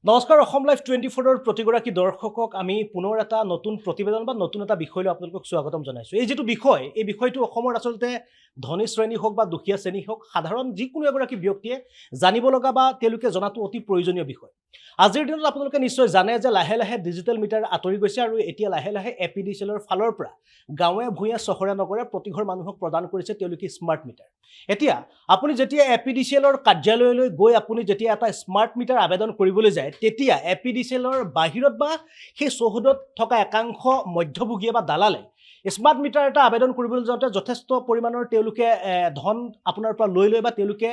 নমস্কাৰ অসম লাইভ 24ৰ প্ৰতিগৰাকী দৰ্শকক আমি পুনৰ এটা নতুন প্ৰতিবেদন বা নতুন এটা বিষয় লৈ আপোনালোকক স্বাগতম জনাইছোঁ। এই যেটো বিষয় এই বিষয়টো অসমৰ আসলতে ধনী শ্ৰেণী হোক বা দুখীয়া শ্ৰেণী হোক সাধাৰণ যিকোনো এগৰাকী ব্যক্তিয়ে জানিব লগা বা তেওঁলোকে জনাটো অতি প্ৰয়োজনীয় বিষয়। আজিৰ দিনত আপোনালোকে নিশ্চয় জানে যে লাহে লাহে ডিজিটেল মিটাৰ আঁতৰি গৈছে আৰু এতিয়া লাহে লাহে এপিডিচিএলৰ ফালৰ পৰা গাঁৱে ভূঞে চহৰে নগৰে প্ৰতিঘৰ মানুহক প্ৰদান কৰিছে তেওঁলোকে স্মাৰ্ট মিটাৰ। এতিয়া আপুনি যেতিয়া এপিডিচিএলৰ কাৰ্যালয়লৈ গৈ আপুনি যেতিয়া এটা স্মাৰ্ট মিটাৰ আবেদন কৰিবলৈ যায় তেতিয়া এপিডিচিএলৰ বাহিৰত বা সেই চৌহদত থকা একাংশ মধ্যভোগীয়ে বা দালালে স্মাৰ্ট মিটাৰ এটা আবেদন কৰিবলৈ যাওঁতে যথেষ্ট পৰিমাণৰ তেওঁলোকে ধন আপোনাৰ পৰা লৈ বা তেওঁলোকে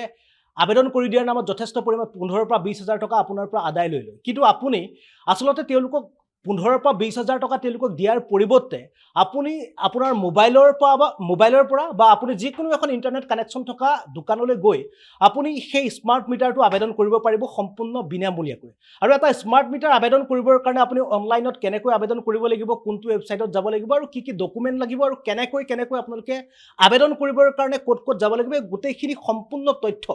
আবেদন কৰি দিয়াৰ নামত যথেষ্ট পৰিমাণ 15 পৰা 20 হাজাৰ টকা আপোনাৰ পৰা আদায় লৈ লয়। কিন্তু আপুনি আসলতে তেওঁলোকক 15 পৰা 20 হাজাৰ টকা তেওঁলোকক দিয়াৰ পৰিৱৰ্তে আপুনি আপোনাৰ মোবাইলৰ পৰা বা আপুনি যিকোনো এখন ইন্টাৰনেট কানেকশ্যন থকা দোকানলৈ গৈ আপুনি সেই স্মাৰ্ট মিটাৰটো আবেদন কৰিব পাৰিব সম্পূৰ্ণ বিনামূলীয়াকৈ। আৰু এটা স্মাৰ্ট মিটাৰ আবেদন কৰিবৰ কাৰণে আপুনি অনলাইনত কেনেকৈ আবেদন কৰিব লাগিব, কোনটো ৱেবছাইটত যাব লাগিব আৰু কি ডকুমেণ্ট লাগিব আৰু কেনেকৈ আপোনালোকে আবেদন কৰিবৰ কাৰণে ক'ত যাব লাগিব গোটেইখিনি সম্পূৰ্ণ তথ্য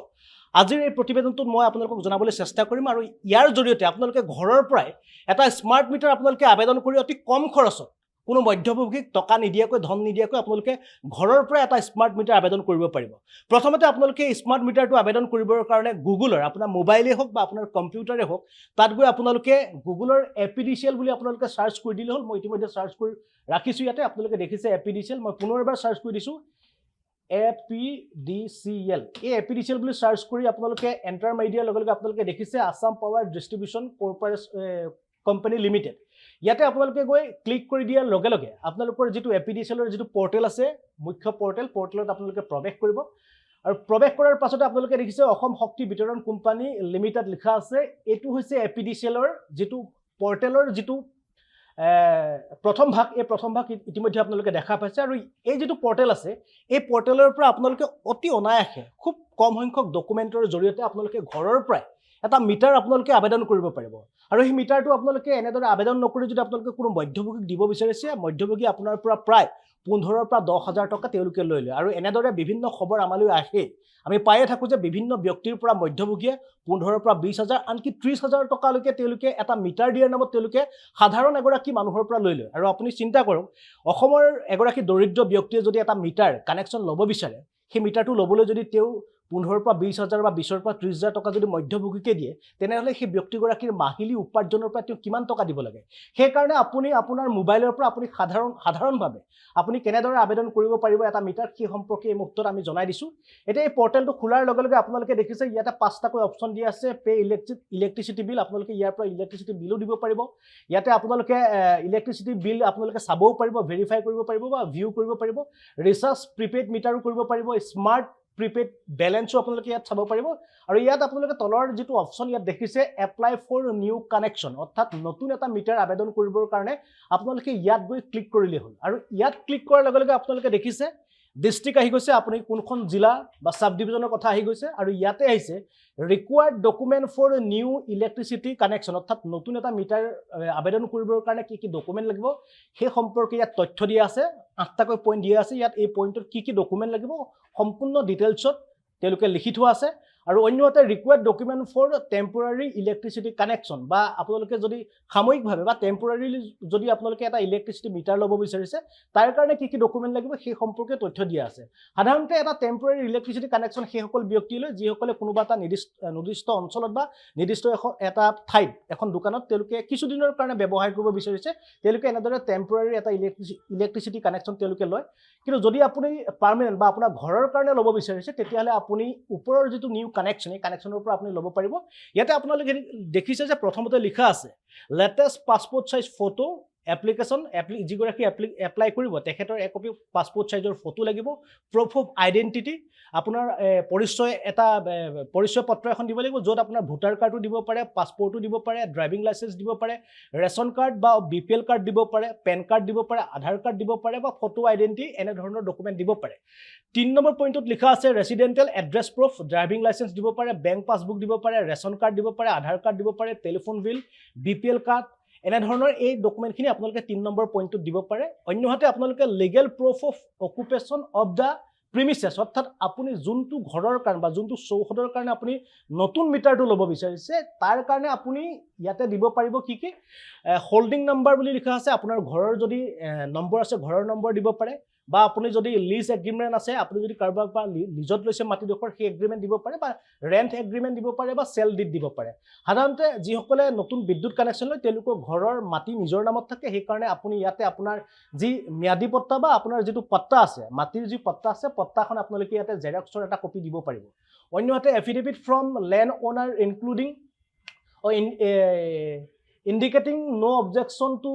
আজিৰ এই প্ৰতিবেদনটোত মই আপোনালোকক জনাবলৈ চেষ্টা কৰিম আৰু ইয়াৰ জৰিয়তে আপোনালোকে ঘৰৰ পৰাই এটা স্মাৰ্ট মিটাৰ আপোনালোকে আবেদন কৰি অতি কম খৰচত কোনো মধ্যভোগীক টকা নিদিয়াকৈ ধন নিদিয়াকৈ আপোনালোকে ঘৰৰ পৰা এটা স্মাৰ্ট মিটাৰ আবেদন কৰিব পাৰিব। প্ৰথমতে আপোনালোকে স্মাৰ্ট মিটাৰটো আবেদন কৰিবৰ কাৰণে গুগলৰ আপোনাৰ মোবাইলেই হওক বা আপোনাৰ কম্পিউটাৰে হওক তাত গৈ আপোনালোকে গুগলৰ এপিডিচিএল বুলি আপোনালোকে সাৰ্চ কৰি দিলে হ'ল। মই ইতিমধ্যে সাৰ্চ কৰি ৰাখিছোঁ ইয়াতে আপোনালোকে দেখিছে এপিডিচিএল। মই পুনৰ এবাৰ সাৰ্চ কৰি দিছোঁ এপিডিচিএল। এই এপিডিচিএল বুলি সাৰ্চ কৰি আপোনালোকে এণ্টাৰ মাৰি দিয়াৰ লগে লগে আপোনালোকে দেখিছে Assam power distribution company limited. ইয়াতে আপোনালোকে গৈ ক্লিক কৰি দিয়াৰ লগে লগে আপোনালোকৰ যিটো এপিডিচিএলৰ যিটো পৰ্টেল আছে মুখ্য পৰ্টেলত আপোনালোকে প্ৰৱেশ কৰিব আৰু প্ৰৱেশ কৰাৰ পাছতে আপোনালোকে দেখিছে অসম শক্তি বিতৰণ কোম্পানী লিমিটেড লিখা আছে। এইটো হৈছে এপিডিচিএলৰ যিটো পৰ্টেলৰ যিটো প্ৰথম ভাগ এই প্ৰথম ভাগ ইতিমধ্যে আপোনালোকে দেখা পাইছে আৰু এই যেটো পৰ্টেল আছে এই পৰ্টেলৰ পৰা আপোনালোকে অতি অনায়াসে খুব কম সংখ্যক ডকুমেণ্টৰ জৰিয়তে আপোনালোকে ঘৰৰ পৰাই এটা মিটাৰ আপোনালোকে আবেদন কৰিব পাৰিব। আৰু এই মিটাৰটো আপোনালোকে এনেদৰে আবেদন নকৰি যদি আপোনালোকে কোনো মধ্যভোগীক দিব বিচাৰিছে মধ্যভোগী আপোনাৰ পৰা প্ৰায় 15 পৰা 10 হাজাৰ টকা তেওঁলোকে লৈ লয়। আৰু এনেদৰে বিভিন্ন খবৰ আমালৈ আহে আমি পায়ে থাকোঁ যে বিভিন্ন ব্যক্তিৰ পৰা মধ্যভোগীয়ে 15 পৰা 20 হাজাৰ আনকি 30 হাজাৰ টকালৈকে তেওঁলোকে এটা মিটাৰ দিয়াৰ নামত তেওঁলোকে সাধাৰণ এগৰাকী মানুহৰ পৰা লৈ লয়। আৰু আপুনি চিন্তা কৰক অসমৰ এগৰাকী দৰিদ্ৰ ব্যক্তিয়ে যদি এটা মিটাৰ কানেকশ্যন ল'ব বিচাৰে সেই মিটাৰটো ল'বলৈ যদি তেওঁ 15 পৰা 20 হাজাৰ বা 20 পৰা 30 হাজাৰ টকা যদি মধ্যভোগীকে দিয়ে তেনেহ'লে সেই ব্যক্তিগৰাকীৰ মাহিলী উপাৰ্জনৰ পৰা তেওঁ কিমান টকা দিব লাগে। সেইকাৰণে আপুনি আপোনাৰ মোবাইলৰ পৰা আপুনি সাধাৰণভাৱে আপুনি কেনেদৰে আবেদন কৰিব পাৰিব এটা মিটাৰ সেই সম্পৰ্কে এই মুহূৰ্তত আমি জনাই দিছোঁ। এতিয়া এই পৰ্টেলটো খোলাৰ লগে লগে আপোনালোকে দেখিছে ইয়াতে 5টাকৈ অপশ্যন দিয়া আছে। পে ইলেক্ট্ৰিচিটি বিল আপোনালোকে ইয়াৰ পৰা ইলেক্ট্ৰিচিটি বিলো দিব পাৰিব। ইয়াতে আপোনালোকে ইলেক্ট্ৰিচিটি বিল আপোনালোকে চাবও পাৰিব, ভেৰিফাই কৰিব পাৰিব বা ভিউ কৰিব পাৰিব। ৰিচাৰ্জ প্ৰিপেইড মিটাৰো কৰিব পাৰিব, স্মাৰ্ট প্ৰিপেইড বেলেঞ্চো আপোনালোকে ইয়াত চাব পাৰিব। আৰু ইয়াত আপোনালোকে তলৰ যিটো অপশ্যন ইয়াত দেখিছে এপ্লাই ফৰ নিউ কানেকশ্যন অৰ্থাৎ নতুন এটা মিটাৰ আবেদন কৰিবৰ কাৰণে আপোনালোকে ইয়াত গৈ ক্লিক কৰিলে হ'ল। আৰু ইয়াত ক্লিক কৰাৰ লগে লগে আপোনালোকে দেখিছে ডিষ্ট্ৰিক্ট আহি গৈছে, আপুনি কোনখন জিলা বা সাব ডিভিজনৰ কথা আহি গৈছে আৰু ইয়াতে আহিছে required document for new electricity connection অৰ্থাৎ নতুন এটা মিটাৰ আবেদন কৰিবৰ কাৰণে কি ডকুমেণ্ট লাগিব সেই সম্পৰ্কে ইয়াত তথ্য দিয়া আছে। 8টাকৈ পইণ্ট দিয়া আছে। ইয়াত এই পইণ্টত কি ডকুমেণ্ট লাগিব সম্পূৰ্ণ ডিটেইলছত তেওঁলোকে লিখি থোৱা আছে। আৰু অন্য এটা required document for temporary electricity connection বা আপোনালোকে যদি সাময়িকভাৱে বা টেম্পৰাৰী যদি আপোনালোকে এটা ইলেক্ট্ৰিচিটি মিটাৰ ল'ব বিচাৰিছে তাৰ কাৰণে কি ডকুমেণ্ট লাগিব সেই সম্পৰ্কে তথ্য দিয়া আছে। সাধাৰণতে এটা টেম্পৰাৰী ইলেক্ট্ৰিচিটি কানেকশ্যন সেইসকল ব্যক্তিলৈ যিসকলে কোনোবা এটা নিৰ্দিষ্ট অঞ্চলত বা নিৰ্দিষ্ট এটা ঠাইত এখন দোকানত তেওঁলোকে কিছুদিনৰ কাৰণে ব্যৱহাৰ কৰিব বিচাৰিছে তেওঁলোকে এনেদৰে টেম্পৰাৰী এটা ইলেক্ট্ৰিচিটি কানেকশ্যন তেওঁলোকে লয়। কিন্তু যদি আপুনি পাৰ্মানেণ্ট বা আপোনাৰ ঘৰৰ কাৰণে ল'ব বিচাৰিছে তেতিয়াহ'লে আপুনি ওপৰৰ যিটো নিউ কানেকশ্যন এই কানেকশ্যনৰ পৰা আপুনি ল'ব পাৰিব। ইয়াতে আপোনালোকে দেখিছে যে প্ৰথমতে লিখা আছে latest passport size photo application যিগৰাকী এপ্লাই কৰিব তেখেতৰ একপি পাছপোৰ্ট চাইজৰ ফটো লাগিব, প্ৰুফ অফ আইডেণ্টিটি আপোনাৰ পৰিচয় পত্ৰ এখন দিব লাগিব য'ত আপোনাৰ ভোটাৰ কাৰ্ডো দিব পাৰে, পাছপোৰ্টো দিব পাৰে, ড্ৰাইভিং লাইচেঞ্চ দিব পাৰে, ৰেচন কাৰ্ড বা BPL কাৰ্ড দিব পাৰে, পেন কাৰ্ড দিব পাৰে, আধাৰ কাৰ্ড দিব পাৰে বা ফটো আইডেণ্টিটি এনেধৰণৰ ডকুমেণ্ট দিব পাৰে। 3 নম্বৰ পইণ্টত লিখা আছে residential address proof, driving licence দিব পাৰে, বেংক পাছবুক দিব পাৰে, ৰেচন কাৰ্ড দিব পাৰে, আধাৰ কাৰ্ড দিব পাৰে, টেলিফোন বিল, BPL কাৰ্ড এনেধৰণৰ এই ডকুমেণ্টখিনি আপোনালোকে 3 নম্বৰ পইণ্টত দিব পাৰে। অন্যহাতে আপোনালোকে legal proof of occupation of the premises অৰ্থাৎ আপুনি যোনটো ঘৰৰ কাৰণে বা যোনটো চৌহদৰ কাৰণে আপুনি নতুন মিটাৰটো ল'ব বিচাৰিছে তাৰ কাৰণে আপুনি ইয়াতে দিব পাৰিব কি কি হোল্ডিং নাম্বাৰ বুলি লিখা আছে আপোনাৰ ঘৰৰ যদি নম্বৰ আছে ঘৰৰ নম্বৰ দিব পাৰে বা আপুনি যদি লিজ এগ্ৰিমেণ্ট আছে আপুনি যদি কাৰোবাক বা লিজত লৈছে মাটিডোখৰ সেই এগ্ৰিমেণ্ট দিব পাৰে বা ৰেণ্ট এগ্ৰিমেণ্ট দিব পাৰে বা চেল ডিড দিব পাৰে সাধাৰণতে যিসকলে নতুন বিদ্যুৎ কানেকশ্যন লয় তেওঁলোকৰ ঘৰৰ মাটি নিজৰ নামত থাকে সেইকাৰণে আপুনি ইয়াতে আপোনাৰ যি ম্যাদী পট্টা বা আপোনাৰ যিটো পট্টা আছে মাটিৰ যি পট্টা আছে পট্টাখন আপোনালোকে ইয়াতে জেৰক্সৰ এটা কপি দিব পাৰিব অন্যহাতে affidavit from land owner including indicating no objection to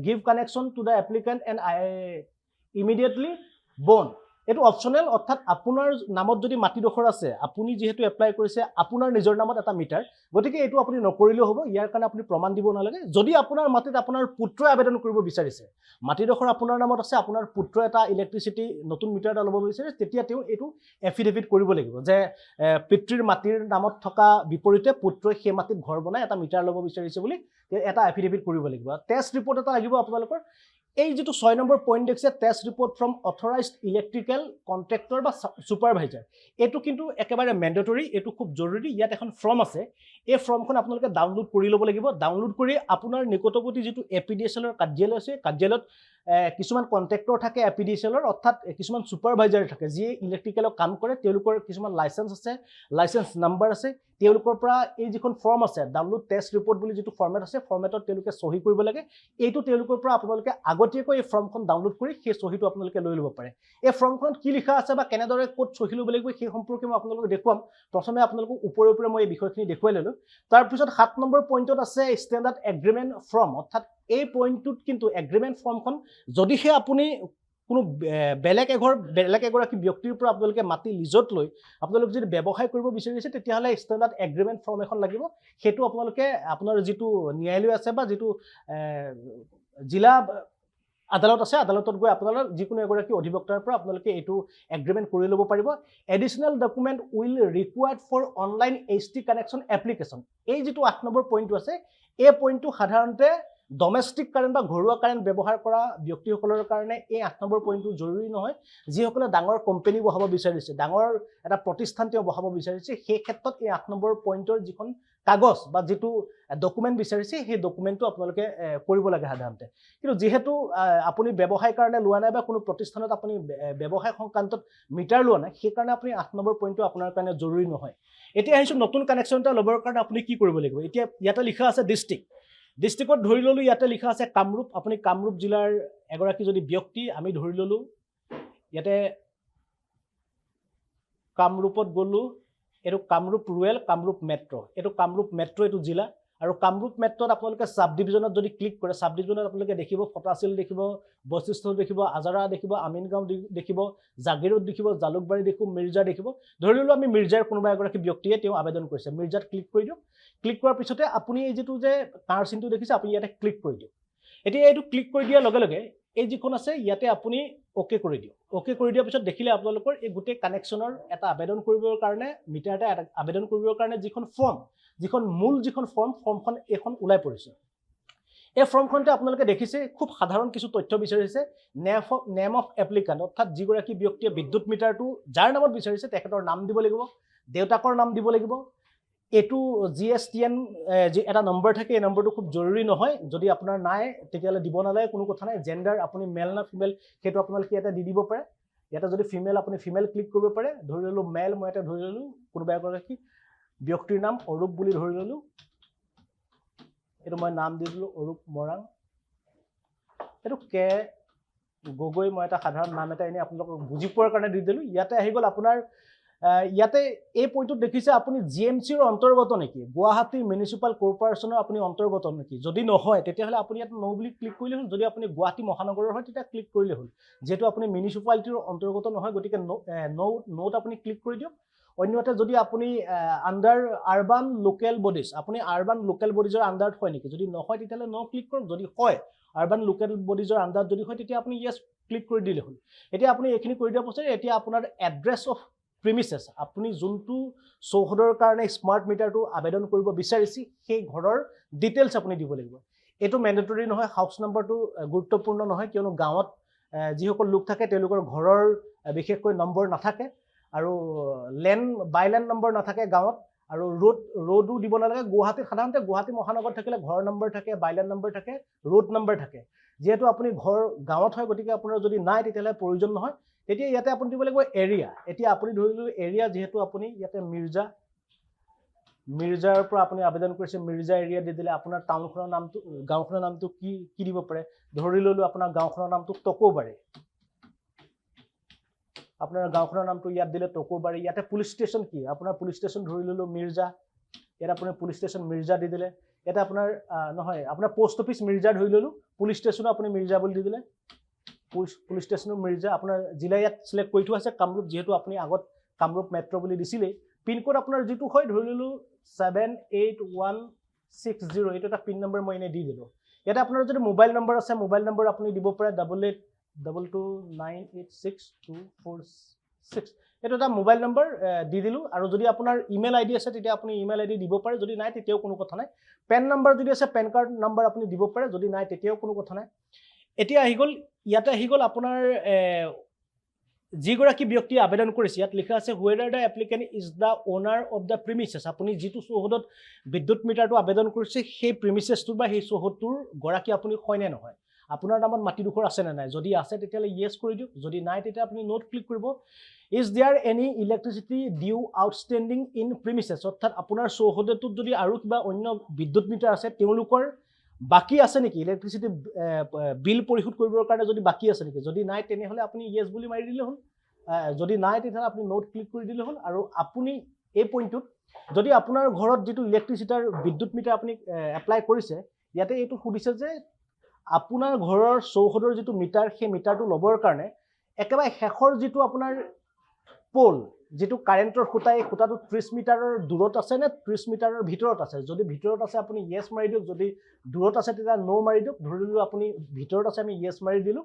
give connection to the applicant and immediately bond এটো অপচনেল অৰ্থাৎ আপোনাৰ নামত যদি মাটিডোখৰ আছে আপুনি যেহেতু এপ্লাই কৰিছে আপোনাৰ নিজৰ নামত এটা মিটাৰ গতিকে এটো আপুনি নকৰিলেও হ'ব ইয়াৰ কাৰণে আপুনি প্ৰমাণ দিব নালাগে যদি আপোনাৰ মাটিত আপোনাৰ পুত্ৰই আবেদন কৰিব বিচাৰিছে মাটিডোখৰ আপোনাৰ নামত আছে আপোনাৰ পুত্ৰ এটা ইলেক্ট্ৰিচিটি নতুন মিটাৰ এটা ল'ব বিচাৰিছে তেতিয়া তেওঁ এটো এফিডেভিট কৰিব লাগিব যে পিতৃৰ মাটিৰ নামত থকা বিপৰীতে পুত্ৰই সেই মাটিত ঘৰ বনাই এটা মিটাৰ ল'ব বিচাৰিছে বুলি এটা এফিডেভিট কৰিব লাগিব টেষ্ট ৰিপৰ্ট এটা লাগিব আপোনালোকৰ এই যেটো 6 নম্বৰ পইণ্ট দেখছে test report from authorised electrical contractor বা সুপাৰভাইজাৰ এটো কিন্তু একেবাৰে ম্যান্ডেটৰি এটো খুব জৰুৰী ইয়াত এখন ফৰ্ম আছে এই ফৰ্মখন আপোনালোকে ডাউনলোড কৰি ল'ব লাগিব ডাউনলোড কৰি আপোনাৰ নিকটৱৰ্তী যেটো এপিডিএছএলৰ কাৰ্যালয় আছে কাৰ্যালয়ত কিছুমান কন্ট্ৰাক্টৰ থাকে এপিডিএছএলৰ অৰ্থাৎ কিছুমান সুপাৰভাইজাৰ থাকে যি ইলেক্ট্ৰিকেলৰ কাম কৰে তেওঁলোকৰ কিছুমান লাইসেন্স আছে লাইসেন্স নাম্বাৰ আছে তেওঁলোকৰ পৰা এই যিখন ফৰ্ম আছে ডাউনলোড টেষ্ট ৰিপৰ্ট বুলি যেটো ফৰ্মেট আছে ফৰ্মেটত তেওঁলোকে সহি কৰিব লাগে এইটো তেওঁলোকৰ পৰা আপোনালোকে আগতীয়াকৈ এই ফৰ্মখন ডাউনলোড কৰি সেই সহিটো আপোনালোকে লৈ ল'ব পাৰে এই ফৰ্মখনত কি লিখা আছে বা কেনেদৰে কোড সহি ল'ব লাগিব সেই সম্পৰ্কে মই আপোনালোকক দেখুৱাম প্ৰথমে আপোনালোকক ওপৰে মই এই বিষয়খিনি দেখুৱাই ললো তাৰ পিছত 7 নম্বৰ পইণ্টত আছে ষ্টেণ্ডাৰ্ড এগ্ৰিমেণ্ট ফৰ্ম অৰ্থাৎ এই পইণ্টটোত কিন্তু এগ্ৰিমেণ্ট ফৰ্মখন যদিহে আপুনি কোনো বেলেগ এগৰাকী ব্যক্তিৰ পৰা আপোনালোকে মাটি লিজত লৈ আপোনালোক যদি ব্যৱসায় কৰিব বিচাৰিছে তেতিয়াহলে ষ্টেণ্ডাৰ্ড এগ্ৰিমেণ্ট ফৰ্ম এখন লাগিব হেতু আপোনালোকে আপোনাৰ যেটো ন্যায়ালয় আছে বা যেটো জিলা আদালত আছে আদালতত গৈ আপোনালোক যিকোনো এগৰাকী অধিবক্তাৰ পৰা আপোনালোকে এটো এগ্ৰিমেণ্ট কৰি ল'ব পাৰিব additional document will required for online HT connection application এই যেটো 8 নম্বৰ পইণ্টটো আছে এই পইণ্টটো সাধাৰণতে ডমেষ্টিক কাৰেন্ট বা ঘৰুৱা কাৰেন্ট ব্যৱহাৰ কৰা ব্যক্তিসকলৰ কাৰণে এই 8 নম্বৰ পইণ্টটো জৰুৰী নহয় যিসকলে ডাঙৰ কোম্পানী বহাব বিচাৰিছে ডাঙৰ এটা প্ৰতিষ্ঠান তেওঁ বহাব বিচাৰিছে সেই ক্ষেত্ৰত এই 8 নম্বৰ পইণ্টৰ যিখন কাগজ বা যেটো ডকুমেন্ট বিচাৰিছে সেই ডকুমেন্টটো আপোনালোকে কৰিব লাগে সাধাৰণতে কিন্তু যেহেতু আপুনি ব্যৱসায় কাৰণে লোৱা নাই বা কোনো প্ৰতিষ্ঠানত আপুনি ব্যৱসায় সংক্ৰান্তত মিটাৰ লোৱা নাই সেই কাৰণে আপুনি 8 নম্বৰ পইণ্টটো আপোনাৰ কাৰণে জৰুৰী নহয় এতিয়া আহিছো নতুন কানেকশ্যন এটা লবৰ কাৰণে আপুনি কি কৰিব লাগিব এতিয়া ইয়াতে লিখা আছে ডিস্ট্ৰিক্টত ধৰি ললো ইয়াতে লিখা আছে কামৰূপ আপুনি কামৰূপ জিলাৰ এগৰাকী যদি ব্যক্তি আমি ধৰি ললো ইয়াতে কামৰূপত গলো এটো কামৰূপ ৰুৰেল কামৰূপ মেট্ৰো এটো জিলা আৰু কামৰূপ মেট্ৰোত আপোনালোকে সাব ডিভিজনত যদি ক্লিক কৰে সাব ডিভিজনত আপোনালোকে দেখিব ফটাছিল দেখিব বৈশিষ্ট্য দেখিব আজাৰা দেখিব আমিনগাঁও দেখিব জাগিৰোড দেখিব জালুকবাৰী দেখিব মিৰ্জা দেখিব ধৰি ললো আমি মিৰ্জাৰ কোনোবা এগৰাকী ব্যক্তিয়ে তেওঁ আবেদন কৰিছে মিৰ্জাত ক্লিক কৰি দিও ক্লিক কৰাৰ পিছতে আপুনি এই যেটো যে কাৰ চিনটো দেখিছে আপুনি ইয়াতে ক্লিক কৰি দিও এতিয়া এইটো ক্লিক কৰি দিয়াৰ লগে লগে এই যিখন আছে ইয়াতে আপুনি ওকে কৰি দিও ওকে কৰি দিয়াৰ পিছত দেখিলে আপোনালোকৰ এই গুটে কানেকশ্যনৰ এটা আবেদন কৰিবৰ কাৰণে মিটাৰ এটা আবেদন কৰিবৰ কাৰণে যিখন মূল ফৰ্মখন এখন উলাই পৰিছে এই ফৰ্মখনতে আপোনালোকে দেখিছে খুব সাধাৰণ কিছু তথ্য বিচাৰিছে নেম অফ এপ্লিকেন্ট অৰ্থাৎ যিগৰাকী ব্যক্তিয়ে বিদ্যুৎ মিটাৰটো যাৰ নামত বিচাৰিছে তেখেতৰ নাম দিব লাগিব দেউতাকৰ নাম দিব লাগিব এটো জিএসটিএন যে এটা নম্বৰ থাকে এই নম্বৰটো খুব জৰুৰী নহয় যদি আপোনাৰ নাই তেতিয়ালে দিব নালাগে কোনো কথা নাই জেন্ডাৰ আপুনি মেল না ফিমেল হেতু আপোনালোকে এটা দি দিব পাৰে এটা যদি ফিমেল আপুনি ফিমেল ক্লিক কৰিব পাৰে ধৰি ললো মেল মই এটা ধৰি ললো কোনোবা এগৰাকী ব্যক্তিৰ নাম অৰূপ বুলি ধৰি ললো এটো মই নাম দি দিলো অৰূপ মৰাং এটো কে গগৈ মই এটা সাধাৰণ নাম এটা এনে আপোনালোকক বুজি পোৱাৰ কাৰণে দি দিলো ইয়াতে আহি গল আপোনাৰ ইয়াতে এই পইণ্টটো দেখিছে আপুনি জিএমচিৰ অন্তৰ্গত নেকি গুৱাহাটী মিউনিসিপাল কৰ্পোৰেচনৰ আপুনি অন্তৰ্গত নেকি যদি নহয় তেতিয়াহলে আপুনি ইয়াত নো বুলি ক্লিক কৰিলে হ'ল যদি আপুনি গুৱাহাটী মহানগৰৰ হয় তেতিয়া ক্লিক কৰিলে হ'ল যেটো আপুনি মিউনিসিপালিটিৰ অন্তৰ্গত নহয় গতিকে নোট আপুনি ক্লিক কৰি দিয়ক অন্যতে যদি আপুনি আন্ডাৰ আৰবান লোকেল বডিজ আপুনি আৰবান লোকেল বডিজৰ আন্ডাৰত হয় নেকি যদি নহয় তেতিয়ালে নো ক্লিক কৰক যদি হয় আৰবান লোকেল বডিজৰ আন্ডাৰত যদি হয় তেতিয়া আপুনি ইয়েস ক্লিক কৰি দিলে হ'ল এতিয়া আপুনি এখিনি কৰি দিয়াৰ পাছত এতিয়া আপোনাৰ এড্ৰেছ অফ প্ৰিমিসেছ আপুনি যোনটো চৌহদৰ কাৰণে স্মাৰ্ট মিটাৰটো আবেদন কৰিব বিচাৰিছি সেই ঘৰৰ ডিটেইলছ আপুনি দিব লাগিব এটো ম্যান্ডেটৰি নহয় হাউস নম্বৰটো গুৰুত্বপূৰ্ণ নহয় কিয়নো গাঁৱত যিসকল লোক থাকে তেওঁলোকৰ ঘৰৰ বিশেষকৈ নম্বৰ নাথাকে আৰু বাইলেণ্ড নম্বৰ নাথাকে গাঁৱত আৰু ৰোডো দিব নালাগে সাধাৰণতে গুৱাহাটী মহানগৰত থাকিলে ঘৰ নম্বৰ থাকে বাইলেণ্ড নম্বৰ থাকে ৰোড নম্বৰ থাকে যিহেতু আপুনি ঘৰ গাঁৱত হয় গতিকে আপোনাৰ যদি নাই তেতিয়াহ'লে প্ৰয়োজন নহয় তেতিয়া ইয়াতে আপুনি দিব লাগিব এৰিয়া এতিয়া আপুনি ধৰিলো এৰিয়া যিহেতু আপুনি ইয়াতে মিৰ্জাৰ পৰা আপুনি আবেদন কৰিছে মিৰ্জা এৰিয়া দি দিলে আপোনাৰ টাউনখনৰ নামটো গাঁওখনৰ নামটো কি দিব পাৰে ধৰি ললো আপোনাৰ গাঁওখনৰ নামটো টকৌবাৰী আপোনাৰ গাঁওখনৰ নামটো ইয়াত দিলে টকৌবাৰী ইয়াতে পুলিচ ষ্টেচন কি আপোনাৰ পুলিচ ষ্টেচন ধৰি ললো মিৰ্জা ইয়াত আপুনি পুলিচ ষ্টেচন মিৰ্জা দি দিলে এটা আপোনাৰ নহয় আপোনাৰ পোষ্ট অফিচ মিৰ্জা ধৰি ললো পুলিচ ষ্টেচনো আপুনি মিৰ্জা বুলি দি দিলে পুলিচ ষ্টেচনো মিৰ্জা আপোনাৰ জিলা ইয়াত সিলেক্ট কৰি থোৱা আছে কামৰূপ যেহেতু আপুনি আগত কামৰূপ মেট্ৰ বুলি দিছিলে পিন কোড আপোনাৰ যেটো হয় ধৰি ললো 78160 এটা এটা পিন নম্বৰ মই এনে দি দিলো ইয়াতে আপোনাৰ যদি মোবাইল নম্বৰ আছে মোবাইল নম্বৰ আপুনি দিব পাৰে 8822986246 এটা এটা মোবাইল নম্বৰ দি দিলো আৰু যদি আপোনাৰ ইমেইল আইডি আছে তেতিয়া আপুনি ইমেইল আইডি দিব পাৰে যদি নাই তেতিয়াও কোনো কথা নাই পেন নম্বৰ যদি আছে পেন কাৰ্ড নম্বৰ আপুনি দিব পাৰে যদি নাই তেতিয়াও কোনো কথা নাই এতিয়া ইয়াতে আহি গ'ল আপোনাৰ যিগৰাকী ব্যক্তি আবেদন কৰিছে ইয়াত লিখা আছে whether the applicant is the owner of the premises আপুনি যেটো চৌহদত বিদ্যুৎ মিটাৰটো আবেদন কৰিছে সেই প্ৰিমিসেছটো বা সেই চৌহদটোৰ গৰাকী আপুনি হয়নে নহয় আপোনাৰ নামত মাটিডোখৰ আছে নে নাই যদি আছে তেতিয়ালে ইয়েস কৰি দিওক যদি নাই তেতিয়া আপুনি নোট ক্লিক কৰিব is there any electricity due outstanding in premises অৰ্থাৎ আপোনাৰ চৌহদটোত যদি আৰু কিবা অন্য বিদ্যুৎ মিটাৰ আছে তেওঁলোকৰ বাকি আছে নেকি ইলেক্ট্ৰিসিটি বিল পৰিশোধ কৰিবৰ কাৰণে যদি বাকি আছে নেকি যদি নাই তেনেহলে আপুনি ইয়েস বুলি মাৰি দিলে হ'ল যদি নাই তেতিয়াহলে আপুনি নোট ক্লিক কৰি দিলে হ'ল আৰু আপুনি এই পইণ্টত যদি আপোনাৰ ঘৰত যেটো ইলেক্ট্ৰিসিটাৰ বিদ্যুৎ মিটাৰ আপুনি এপ্লাই কৰিছে ইয়াতে এইটো সুধিছে যে আপোনাৰ ঘৰৰ চৌহদৰ যেটো মিটাৰ সেই মিটাৰটো লবৰ কাৰণে একেবাৰে শেষৰ যেটো আপোনাৰ পোল যেটো কাৰেন্টৰ খুঁটা এই খুঁটাটো 30 মিটাৰৰ দূৰত আছে নে 30 মিটাৰৰ ভিতৰত আছে যদি ভিতৰত আছে আপুনি ইয়েস মাৰি দিওক যদি দূৰত আছে তেতিয়া নো মাৰি দিওক ধৰিলো আপুনি ভিতৰত আছে আমি ইয়েস মাৰি দিলো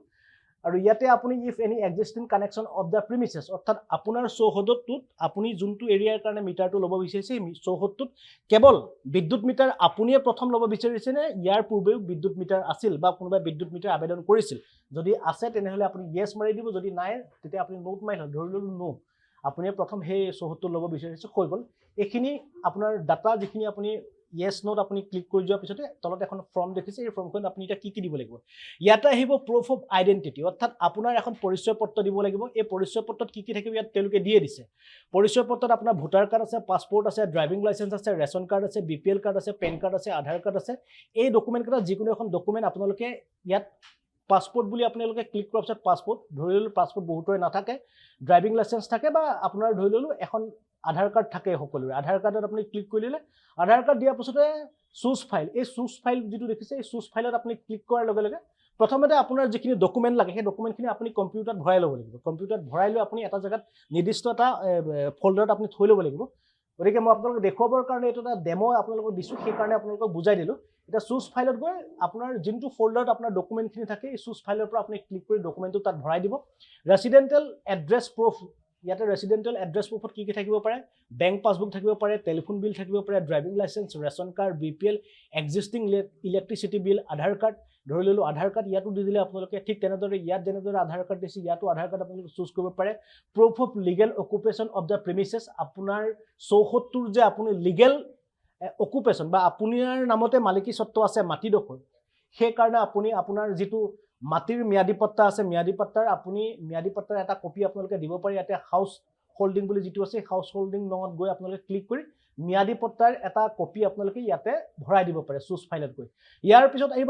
আৰু ইয়াতে আপুনি if any existing connection of the premises অৰ্থাৎ আপোনাৰ চৌহদটোত আপুনি যোনটো এৰিয়াৰ কাৰণে মিটাৰটো লব বিচাৰিছে চৌহদটোত কেৱল বিদ্যুৎ মিটাৰ আপুনিয়ে প্ৰথম লব বিচাৰিছে নে ইয়াৰ পূৰ্বেও বিদ্যুৎ মিটাৰ আছিল বা কোনোবা বিদ্যুৎ মিটাৰ আবেদন কৰিছিল যদি আছে তেনেহলে আপুনি ইয়েস মাৰি দিব যদি নাই তেতিয়া আপুনি নোট মাৰি ধৰিলো নো আপুনি প্ৰথম হে চৌহদটো লব বিচাৰিছে হৈ গল এখিনি আপোনাৰ ডাটা যিখিনি আপুনি yes নোট আপুনি ক্লিক কৰি যোৱাৰ পিছতে তলত এখন ফৰ্ম দেখিছে এই ফৰ্মখন আপুনি এটা কি দিব লাগিব ইয়াতে আহিব প্ৰুফ অফ আইডেন্টিটি অৰ্থাৎ আপোনাৰ এখন পৰিচয় পত্ৰ দিব লাগিব এই পৰিচয় পত্ৰত কি থাকিব ইয়াত তেওঁলোকে দিয়ে দিছে পৰিচয় পত্ৰত আপোনাৰ ভোটাৰ কাৰ্ড আছে পাসপোৰ্ট আছে ড্ৰাইভিং লাইসেন্স আছে ৰেশন কাৰ্ড আছে বিপিএল কাৰ্ড আছে পেন কাৰ্ড আছে আধাৰ কাৰ্ড আছে এই ডকুমেন্ট কেইটা যিকোনো এখন ডকুমেন্ট আপোনালোকে ইয়াত পাসপোৰ্ট বুলি আপোনালোকে ক্লিক কৰাৰ পিছত পাসপোৰ্ট ধৰি ললো পাসপোৰ্ট বহুতৰে নাথাকে ড্ৰাইভিং লাইসেন্স থাকে বা আপোনাৰ ধৰি ললো এখন আধাৰ কাৰ্ড থাকে সকলোৰে আধাৰ কাৰ্ডত আপুনি ক্লিক কৰিলে আধাৰ কাৰ্ড দিয়াৰ পিছতে চুজ ফাইল এই চুজ ফাইল যেটো দেখিছে এই চুজ ফাইলত আপুনি ক্লিক কৰাৰ লগে লগে প্ৰথমতে আপোনাৰ যিখিনি ডকুমেন্ট লাগে সেই ডকুমেন্টখিনি আপুনি কম্পিউটাৰত ভৰাই ল'ব লাগিব কম্পিউটাৰত ভৰাই লৈ আপুনি এটা জায়গাত নিৰ্দিষ্ট এটা ফোল্ডাৰত আপুনি থৈ ল'ব লাগিব গতিকে মই আপোনালোকক দেখুৱাবৰ কাৰণে এটা ডেমো আপোনালোকক দিছো সেই কাৰণে আপোনালোকক বুজাই দিলো এটা চুজ ফাইলত গৈ আপোনাৰ যিটো ফোল্ডাৰত আপোনাৰ ডকুমেন্টখিনি থাকে এই চুজ ফাইলৰ পৰা আপুনি ক্লিক কৰি ডকুমেন্টটো তাত ভৰাই দিব ৰেসিডেন্সিয়েল এড্ৰেছ প্ৰুফ ইয়াতে ৰেসিডেন্সিয়েল এড্ৰেছ প্ৰুফত কি থাকিব পাৰে বেংক পাসবুক থাকিব পাৰে টেলিফোন বিল থাকিব পাৰে driving licence ration card BPL existing electricity bill Aadhaar card ধৰি ললো আধাৰ কাৰ্ড ইয়াতো দি দিলে আপোনালোকে ঠিক তেনেদৰে ইয়াত যেনেদৰে আধাৰ কাৰ্ড দিছে ইয়াতো আধাৰ কাৰ্ড আপোনালোকে চুজ কৰিব পাৰে proof of legal occupation of the premises আপোনাৰ চৌহদটোৰ যে আপুনি লিগেল অকুপেশন বা আপোনাৰ নামতে মালিকী স্বত্ব আছে মাটিডোখৰ সেই কাৰণে আপুনি আপোনাৰ যেটো মাটিৰ মিয়াদি পট্টা আছে মিয়াদি পট্টাৰ আপুনি মিয়াদি পট্টাৰ এটা কপি আপোনালোকে দিব পাৰে ইয়াতে হাউস হোল্ডিং বুলি যেটো আছে হাউস হোল্ডিং নঙত গৈ আপোনালোকে ক্লিক কৰি মিয়াদি পট্টাৰ এটা কপি আপোনালোকে ইয়াতে ভৰাই দিব পাৰে চুজ ফাইলত গৈ ইয়াৰ পিছত আহিব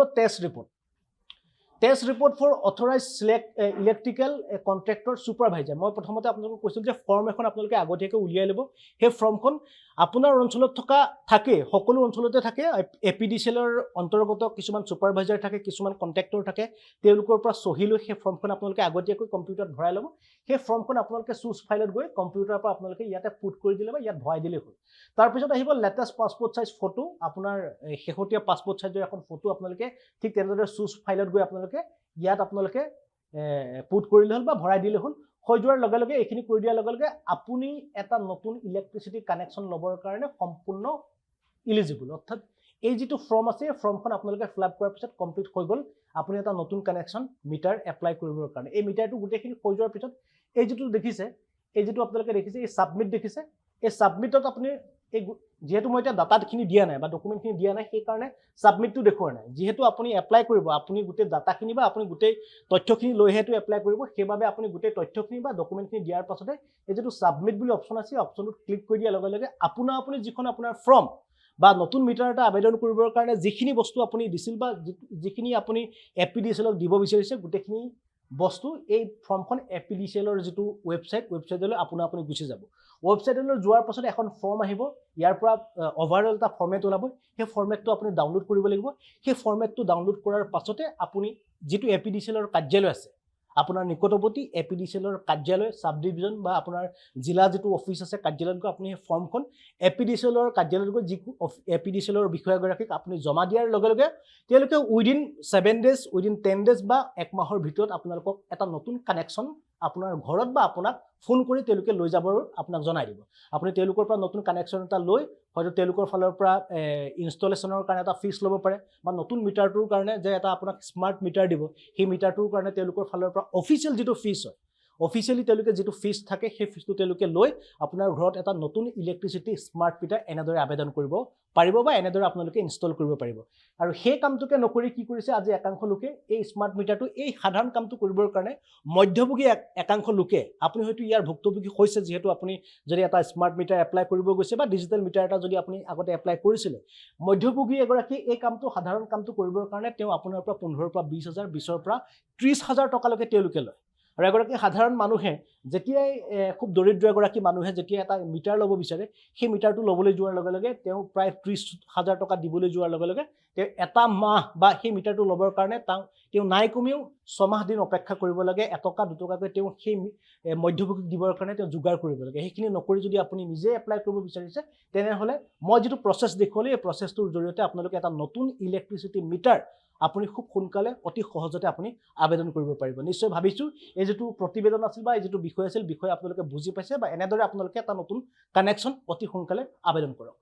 test report for authorised electrical contractor supervisor মই প্ৰথমতে আপোনালোকক কৈছিল যে ফৰ্ম এখন আপোনালোকে আগতীয়াকৈ উলিয়াই ল'ব সেই ফৰ্মখন আপোনাৰ অঞ্চলত থাকে সকলো অঞ্চলতে থাকে এপিডিচিএলৰ অন্তৰ্গত কিছুমান সুপাৰভাইজাৰ থাকে কিছুমান কন্ট্ৰাক্টৰ থাকে তেওঁলোকৰ পৰা সহি লৈ সেই ফৰ্মখন আপোনালোকে আগতীয়াকৈ কম্পিউটাৰত ভৰাই ল'ব সেই ফৰ্মখন আপোনালোকে চুজ ফাইলত গৈ কম্পিউটাৰৰ পৰা আপোনালোকে ইয়াতে পুট কৰি দিলে বা ইয়াত ভৰাই দিলে হ'ল তাৰ পিছত আহিব লেটেষ্ট পাসপোৰ্ট সাইজ ফটো আপোনাৰ শেহতীয়া পাসপোৰ্ট সাইজৰ এখন ফটো আপোনালোকে ঠিক তেনেদৰে চুজ ফাইলত গৈ আপোনালোকে ইয়াত আপোনালোকে পুট কৰিলে হ'ল বা ভৰাই দিলে হ'ল হৈ যোৱাৰ লগে লগে এইখিনি কৰি দিয়াৰ লগে লগে আপুনি এটা নতুন ইলেক্ট্ৰিসিটি কানেকশন লবৰ কাৰণে সম্পূৰ্ণ এলিজিবল অৰ্থাৎ এই যেটো ফৰ্ম আছে ফৰ্মখন আপোনালোকে ফিলআপ কৰাৰ পিছত কমপ্লিট হৈ গল আপুনি এটা নতুন কানেকশন মিটাৰ এপ্লাই কৰিবৰ কাৰণে এই মিটাৰটো গুটেখিনি হৈ যোৱাৰ পিছত এই যিটো দেখিছে, এই যিটো আপোনালোকে দেখিছে, এই ছাবমিট দেখিছে, এই ছাবমিটত আপুনি এই যেহেতু মই এতিয়া ডাটাখিনি দিয়া নাই বা ডকুমেণ্টখিনি দিয়া নাই, সেইকাৰণে ছাবমিটটো দেখুওৱা নাই। যিহেতু আপুনি এপ্লাই কৰিব, আপুনি গোটেই ডাটাখিনি বা আপুনি গোটেই তথ্যখিনি লৈহে সেইটো এপ্লাই কৰিব, সেইবাবে আপুনি গোটেই তথ্যখিনি বা ডকুমেণ্টখিনি দিয়াৰ পাছতে এই যিটো ছাবমিট বুলি অপশ্যন আছে, অপশ্যনটোত ক্লিক কৰি দিয়াৰ লগে লগে আপুনি যিখন আপোনাৰ ফৰ্ম বা নতুন মিটাৰ এটা আবেদন কৰিবৰ কাৰণে যিখিনি বস্তু আপুনি দিছিল বা যিখিনি আপুনি APDCL-ক দিব বিচাৰিছে, গোটেইখিনি বস্তু এই ফৰ্মখন APDCL-ৰ যিটো ৱেবছাইটলৈ আপুনি গুচি যাব। ৱেবছাইটলৈ যোৱাৰ পাছত এখন ফৰ্ম আহিব, ইয়াৰ পৰা অভাৰঅল এটা ফৰ্মেট ওলাব, সেই ফৰ্মেটটো আপুনি ডাউনলোড কৰিব লাগিব। সেই ফৰ্মেটটো ডাউনলোড কৰাৰ পাছতে আপুনি যিটো APDCL-ৰ কাৰ্যালয় আছে, আপোনাৰ নিকটৱৰ্তী APDCL-ৰ কাৰ্যালয়, চাব ডিভিজন বা আপোনাৰ জিলা যিটো অফিচ আছে কাৰ্যালয়ত গৈ আপুনি সেই ফৰ্মখন APDCL-ৰ কাৰ্যালয়ত গৈ APDCL-ৰ বিষয়াগৰাকীক আপুনি জমা দিয়াৰ লগে লগে তেওঁলোকে উইদিন 7 days, উইদিন 10 days বা 1 মাহৰ ভিতৰত আপোনালোকক এটা নতুন কানেকশ্যন আপোনাৰ ঘৰত বা আপোনাক ফোন কৰি তেওঁলোকে লৈ যাবৰ আপোনাক জনাই দিব। আপুনি তেওঁলোকৰ পৰা নতুন কানেকশ্যন এটা লৈ হয়তো তেওঁলোকৰ ফালৰ পৰা ইনষ্টলেশ্যনৰ কাৰণে এটা ফিজ ল'ব পাৰে বা নতুন মিটাৰটোৰ কাৰণে যে এটা আপোনাক স্মাৰ্ট মিটাৰ দিব, সেই মিটাৰটোৰ কাৰণে তেওঁলোকৰ ফালৰ পৰা অফিচিয়েল যিটো ফিজ হয়, অফিচিয়েলি তেওঁলোকে যিটো ফিজ থাকে, সেই ফিজটো তেওঁলোকে লৈ আপোনাৰ ঘৰত এটা নতুন ইলেক্ট্ৰিচিটি স্মাৰ্ট মিটাৰ এনেদৰে আবেদন কৰিব পাৰিব বা এনেদৰে আপোনালোকে ইনষ্টল কৰিব পাৰিব। আৰু সেই কামটোকে নকৰি কি কৰিছে, আজি একাংশ লোকে এই স্মাৰ্ট মিটাৰটো, এই সাধাৰণ কামটো কৰিবৰ কাৰণে মধ্যভোগী একাংশ লোকে, আপুনি হয়তো ইয়াৰ ভুক্তভোগী হৈছে, যিহেতু আপুনি যদি এটা স্মাৰ্ট মিটাৰ এপ্লাই কৰিব গৈছে বা ডিজিটেল মিটাৰ এটা যদি আপুনি আগতে এপ্লাই কৰিছিলে, মধ্যভোগী এগৰাকী এই কামটো, সাধাৰণ কামটো কৰিবৰ কাৰণে তেওঁ আপোনাৰ পৰা 15,000 পৰা 20,000, 20,000 পৰা 30,000 টকালৈকে তেওঁলোকে লয়। আৰু এগৰাকী সাধাৰণ মানুহে যেতিয়াই খুব দৰিদ্ৰ এগৰাকী মানুহে যেতিয়া এটা মিটাৰ ল'ব বিচাৰে, সেই মিটাৰটো ল'বলৈ যোৱাৰ লগে লগে তেওঁ প্ৰায় 30,000 টকা দিবলৈ যোৱাৰ লগে লগে তেওঁ এটা মাহ বা সেই মিটাৰটো ল'বৰ কাৰণে তেওঁ নাই কমেও 6 মাহ দিন অপেক্ষা কৰিব লাগে, 1 টকা 2 টকাকৈ তেওঁ সেই মধ্যভোগীক দিবৰ কাৰণে তেওঁ যোগাৰ কৰিব লাগে। সেইখিনি নকৰি যদি আপুনি নিজে এপ্লাই কৰিব বিচাৰিছে, তেনেহ'লে মই যিটো প্ৰচেছ দেখুৱালোঁ, এই প্ৰচেছটোৰ জৰিয়তে আপোনালোকে এটা নতুন ইলেক্ট্ৰিচিটি মিটাৰ আপুনি খুব সোনকালে অতি সহজতে আপুনি আবেদন কৰিব পাৰিব। নিশ্চয় ভাবিছোঁ এই যিটো প্ৰতিবেদন আছিল বা এই যিটো বিষয় আছিল, বিষয় আপোনালোকে বুজি পাইছে বা এনেদৰে আপোনালোকে এটা নতুন কানেকশ্যন অতি সোনকালে আবেদন কৰক।